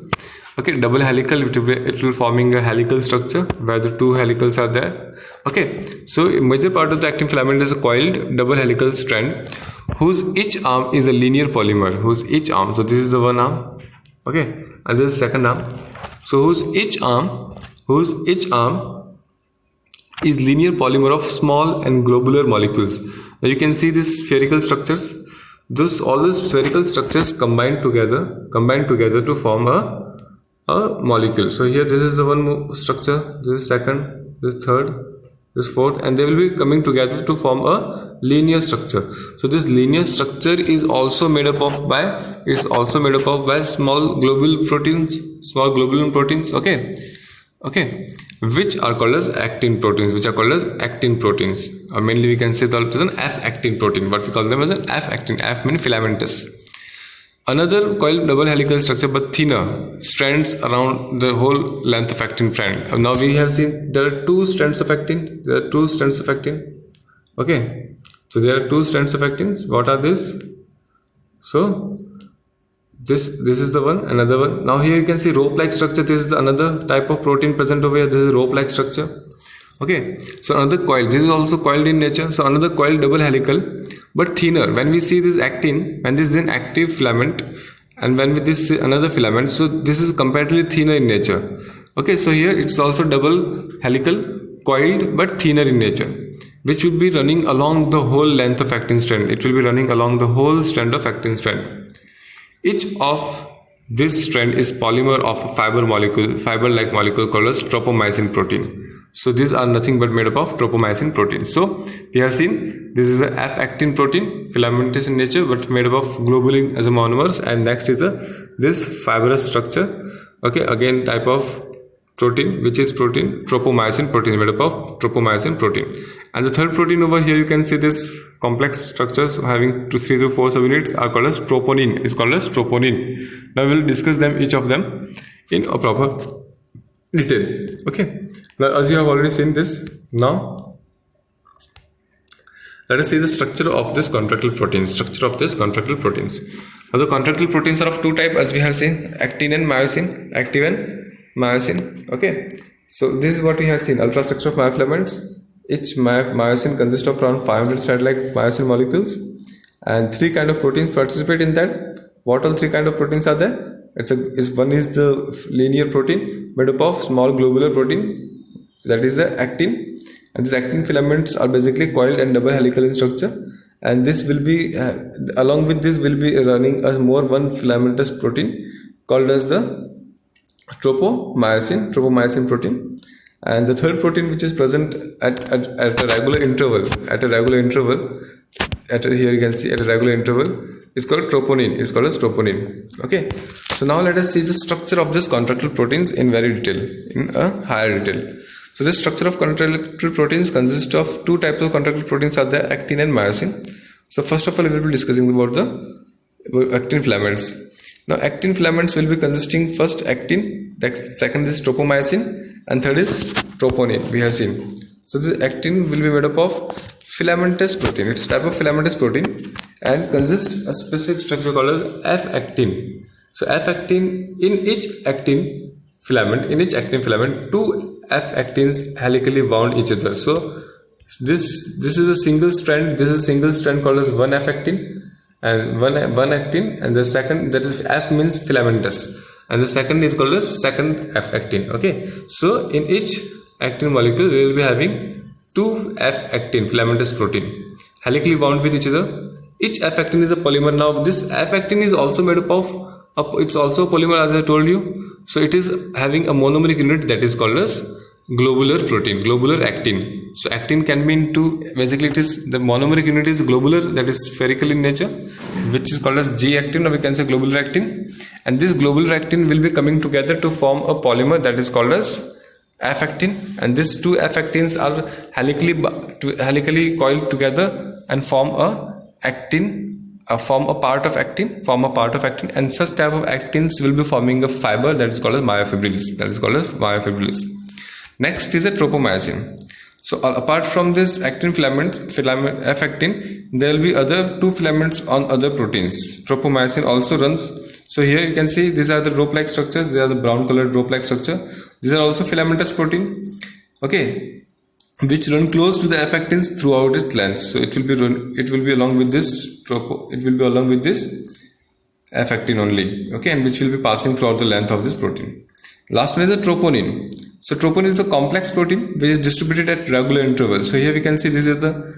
Okay, double helical, it will forming a helical structure where the two helicals are there. Okay, so a major part of the actin filament is a coiled double helical strand whose each arm is a linear polymer. So this is the one arm. Okay, and this is the second arm. So whose each arm is linear polymer of small and globular molecules. Now you can see these spherical structures. All these spherical structures combine together to form a molecule. So here this is the one structure, this is second, this third, this fourth, and they will be coming together to form a linear structure. So this linear structure is also made up of by small globule proteins. Okay, which are called as actin proteins. Mainly we can say that it is an F-actin protein, but we call them as an F-actin. F means filamentous. Another coiled double helical structure but thinner strands around the whole length of actin strand. Now we have seen there are two strands of actin. Okay, so there are two strands of actins. What are these? So this is the one, another one. Now here you can see rope-like structure. This is another type of protein present over here. This is rope-like structure. Okay, so another coil. This is also coiled in nature. So another coiled double helical but thinner. When we see this actin, when this is an active filament, and when with this another filament, so this is comparatively thinner in nature. Okay, so here it's also double helical, coiled but thinner in nature, which will be running along the whole length of actin strand. It will be running along the whole strand of actin strand. Each of this strand is polymer of a fiber-like molecule called as tropomyosin protein. So these are nothing but made up of tropomyosin protein. So we have seen this is the F-actin protein, filamentous in nature but made up of globulin as a monomers, and next is this fibrous structure. Okay, again type of protein, which is tropomyosin protein, made up of tropomyosin protein. And the third protein over here, you can see this complex structures having 3 to 4 subunits are called as troponin. It's called as troponin. Now we'll discuss them, each of them, in a proper detail. Okay, now as you have already seen this, now let us see the structure of this contractile proteins. Now the contractile proteins are of two types, as we have seen, actin and myosin. Okay, so this is what we have seen: ultrastructure of myofilaments. Each myosin consists of around 500 thread-like myosin molecules, and three kind of proteins participate in that. What all three kind of proteins are there? One is the linear protein made up of small globular protein, that is the actin, and these actin filaments are basically coiled and double helical in structure, and this will be along with this will be running as one filamentous protein called as the tropomyosin protein. And the third protein, which is present at a regular interval, here you can see at a regular interval, is called troponin. Okay, so now let us see the structure of this contractile proteins in higher detail. So this structure of contractile proteins consists of two types of contractile proteins are there, actin and myosin. So first of all, we will be discussing about the actin filaments. Now actin filaments will be consisting first actin, second is tropomyosin, and third is troponin. We have seen. So this actin will be made up of filamentous protein. It's a type of filamentous protein and consists a specific structure called as F-actin. So F-actin, in each actin filament, two F-actins helically bound each other. So this is a single strand. This is a single strand called as one F-actin and one actin, and the second, that is F means filamentous. and the second is called as second F actin. Okay, so in each actin molecule we will be having two F actin filamentous protein helically bound with each other. Each F actin is a polymer. Now this F actin is also made up of it's also a polymer, as I told you. So it is having a monomeric unit that is called as globular protein, globular actin. So actin can be into, basically it is the monomeric unit is globular, that is spherical in nature, which is called as G actin, or we can say globular actin. And this globular actin will be coming together to form a polymer that is called as F actin, and these two F actins are helically coiled together and form a actin, form a part of actin, and such type of actins will be forming a fiber that is called as myofibrils. Next is a tropomyosin. So apart from this actin filament F actin, there will be other two filaments on other proteins. Tropomyosin also runs. So here you can see these are the rope-like structures. They are the brown colored rope-like structure. These are also filamentous protein, okay, which run close to the F actins throughout its length. So it will be along with this F actin only, okay, and which will be passing throughout the length of this protein. Last one is the troponin. So troponin is a complex protein which is distributed at regular intervals. So here we can see this is the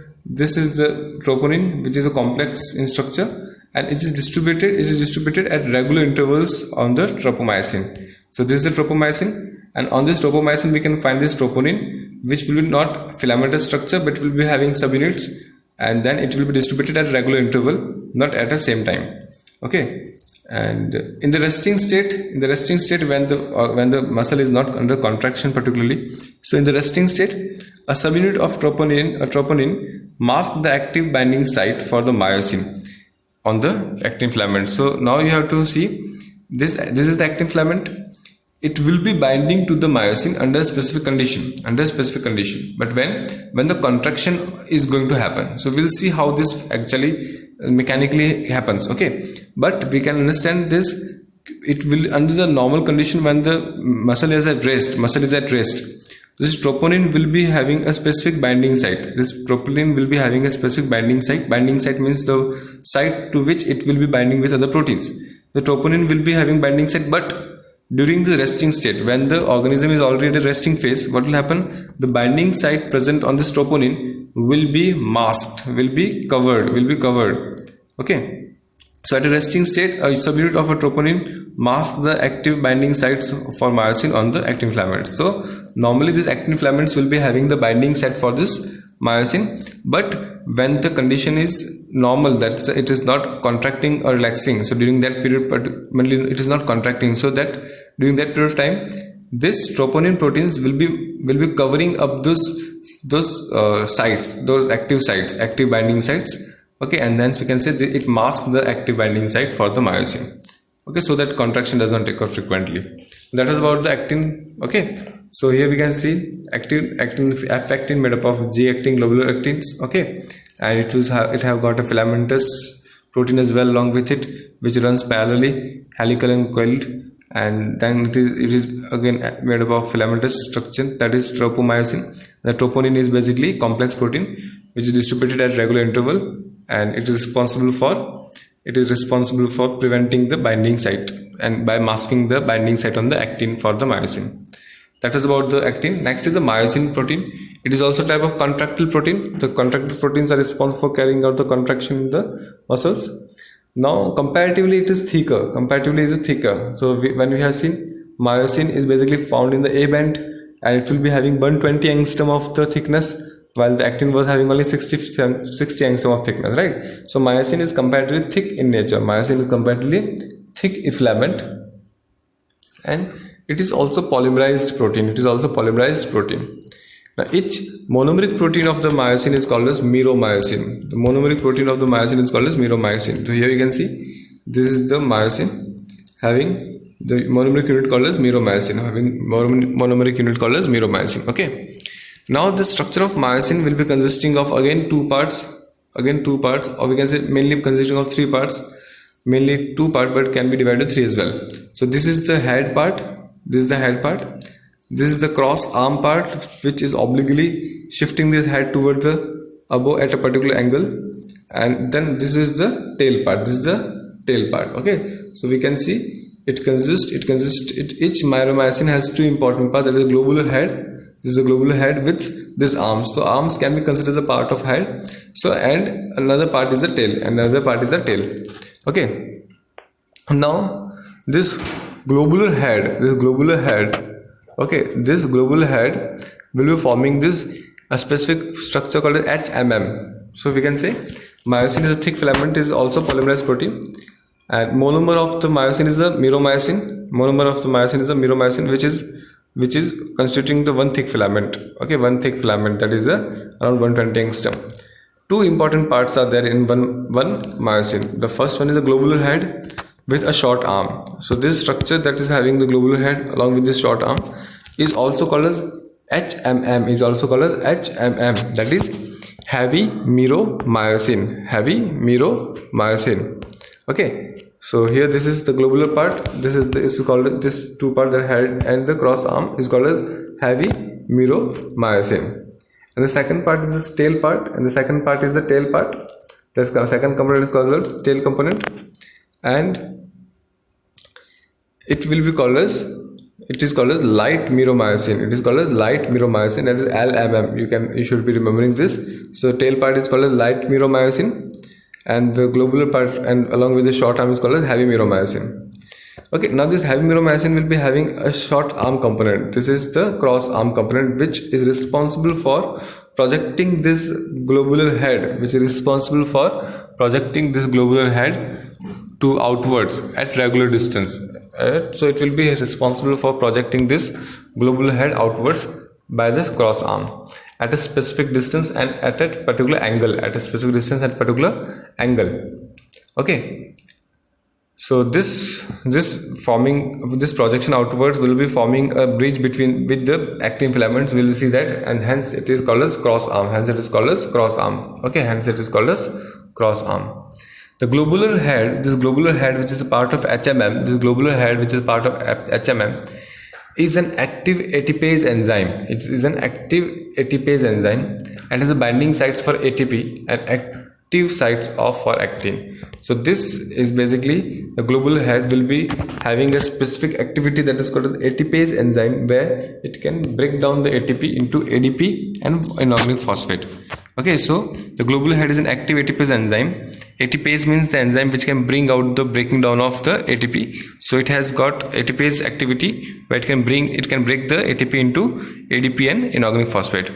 troponin, which is a complex in structure, and it is distributed at regular intervals on the tropomyosin. So this is the tropomyosin, and on this tropomyosin we can find this troponin, which will be not filamentous structure but will be having subunits, and then it will be distributed at regular interval, not at the same time, okay. And in the resting state when the muscle is not under contraction particularly, so in the resting state a subunit of troponin masks the active binding site for the myosin on the actin filament. So now you have to see this is the actin filament. It will be binding to the myosin under specific condition, but when the contraction is going to happen, so we'll see how this actually mechanically happens, okay. But we can understand this, it will under the normal condition when the muscle is at rest, this troponin will be having a specific binding site. Binding site means the site to which it will be binding with other proteins. The troponin will be having binding site, but during the resting state, when the organism is already at a resting phase, what will happen? The binding site present on this troponin will be masked, will be covered, okay. So at a resting state, a subunit of a troponin masks the active binding sites for myosin on the actin filaments. So normally these actin filaments will be having the binding site for this myosin, but when the condition is normal, that it is not contracting or relaxing, so during that period particularly it is not contracting, so that during that period of time this troponin proteins will be covering up those sites, those active binding sites, okay, and then we can say it masks the active binding site for the myosin, okay, so that contraction does not occur frequently. That is about the actin, okay. So here we can see actin F actin made up of G actin, globular actins, okay, and it have got a filamentous protein as well along with it, which runs parallelly, helical and coiled, and then it is again made up of filamentous structure, that is tropomyosin. The troponin is basically complex protein which is distributed at regular interval, and it is responsible for preventing the binding site and by masking the binding site on the actin for the myosin. That is about the actin. Next is the myosin protein. It is also a type of contractile protein. The contractile proteins are responsible for carrying out the contraction in the muscles. Now comparatively it is thicker. So when we have seen, myosin is basically found in the A band, and it will be having 120 angstrom of the thickness, while the actin was having only 60 angstrom of thickness, right? So myosin is comparatively thick in nature. Myosin is comparatively thick filament, and it is also polymerized protein. Now each monomeric protein of the myosin is called as meromyosin. The monomeric protein of the myosin is called as meromyosin. So here you can see this is the myosin having the monomeric unit called as meromyosin, okay. Now the structure of myosin will be consisting of again two parts, or we can say mainly consisting of three parts, mainly two parts, but can be divided three as well. So this is the head part, this is the cross arm part, which is obliquely shifting this head toward the above at a particular angle, and then this is the tail part, okay. So we can see each myromycin has two important parts. That is a globular head. This is a globular head with this arms. So arms can be considered as a part of head. So and another part is the tail, and another part is the tail. Okay. Now this globular head, okay, this globular head will be forming this a specific structure called as HMM. So we can say myosin is a thick filament, is also polymerized protein, and monomer of the myosin is the myromycin. Which is constituting the one thick filament. Okay, one thick filament, that is around 120 angstrom. Two important parts are there in one myosin. The first one is the globular head with a short arm. So this structure that is having the globular head along with this short arm is also called as HMM. That is heavy myromycin. Okay. So here this is the globular part. This is called, this two part, the head and the cross arm, is called as heavy myromycin. And the second part is the tail part, and the second part is the tail part. The second component is called as tail component, and it is called as light myromycin. That is LMM. You should be remembering this. So tail part is called as light myromycin, and the globular part and along with the short arm is called as heavy myromycin. Okay, now this heavy myromycin will be having a short arm component. This is the cross arm component, which is responsible for projecting this globular head, to outwards at regular distance. So it will be responsible for projecting this globular head outwards by this cross arm at a specific distance and at a particular angle. Okay. So this projection outwards will be forming a bridge with the actin filaments. We will see that, and hence it is called as cross arm. Okay, hence it is called as cross arm. The globular head, which is a part of HMM, is an active ATPase enzyme. It is an active ATPase enzyme and has a binding sites for ATP and active sites for actin. So this is basically, the globular head will be having a specific activity that is called as ATPase enzyme, where it can break down the ATP into ADP and inorganic phosphate. Okay, so the globular head is an active ATPase enzyme. ATPase means the enzyme which can bring out the breaking down of the ATP. So it has got ATPase activity where it can break the ATP into ADP and inorganic phosphate,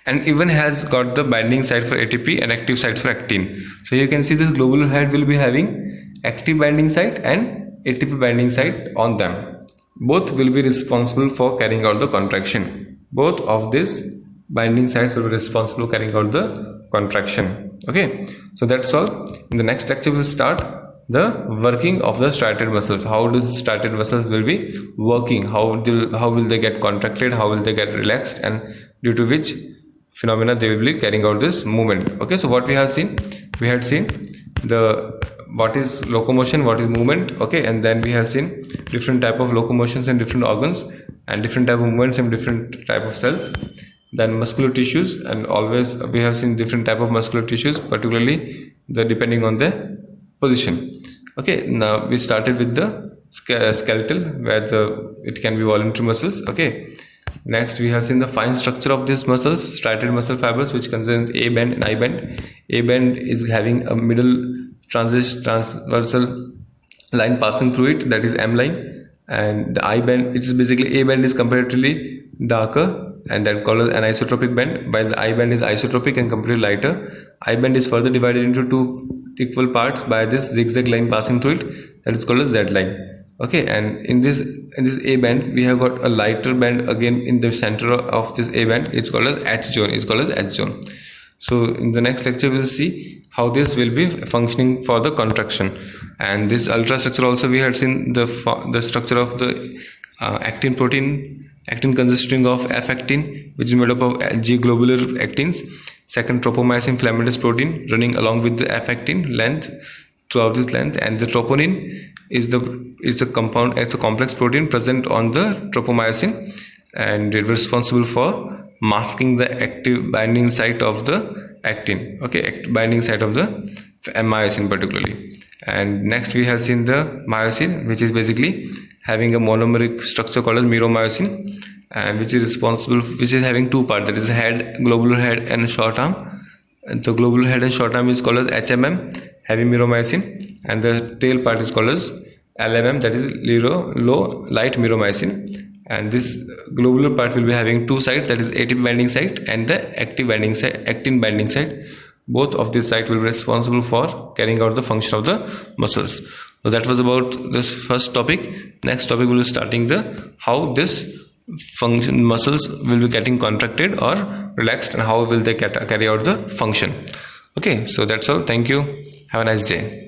and even has got the binding site for ATP and active sites for actin. So you can see this globular head will be having active binding site and ATP binding site on them. Both will be responsible for carrying out the contraction. Both of these binding sites will be responsible for carrying out the contraction. Okay, so that's all. In the next lecture we'll start the working of the striated muscles. How does striated muscles will be working? How will they get contracted? How will they get relaxed? And due to which phenomena they will be carrying out this movement. Okay, so what we had seen what is locomotion, what is movement. Okay, and then we have seen different type of locomotions in different organs and different type of movements in different type of cells. Then muscular tissues, and always we have seen different type of muscular tissues, particularly depending on the position. Okay, now we started with the skeletal, where it can be voluntary muscles. Okay, next we have seen the fine structure of these muscles, striated muscle fibers, which contains A band and I band. A band is having a middle transversal line passing through it, that is M line, and the I band, which is basically A band, is comparatively darker, and that called as anisotropic band, while the I band is isotropic and comparatively lighter. I band is further divided into two equal parts by this zigzag line passing through it, that is called as Z line. Okay, and in this A band we have got a lighter band again in the center of this A band. It's called as H zone. So in the next lecture we'll see how this will be functioning for the contraction. And this ultrastructure also, we had seen the structure of the actin protein. Actin consisting of F-actin, which is made up of G globular actins. Second, tropomyosin filamentous protein running along with the F-actin length throughout this length, and the troponin is the compound, it's a complex protein present on the tropomyosin, and it was responsible for masking the active binding site of the actin. Okay, binding site of the myosin particularly. And next we have seen the myosin, which is basically having a monomeric structure called as meromyosin, and which is having two parts, that is head, globular head and short arm. And the globular head and short arm is called as HMM, heavy meromyosin, and the tail part is called as LMM, that is low light meromyosin. And this globular part will be having two sides, that is ATP binding site and the active binding site, actin binding site. Both of these sites will be responsible for carrying out the function of the muscles. So that was about this first topic. Next topic will be starting the how this function muscles will be getting contracted or relaxed, and how will they carry out the function. Okay, so that's all. Thank you. Have a nice day.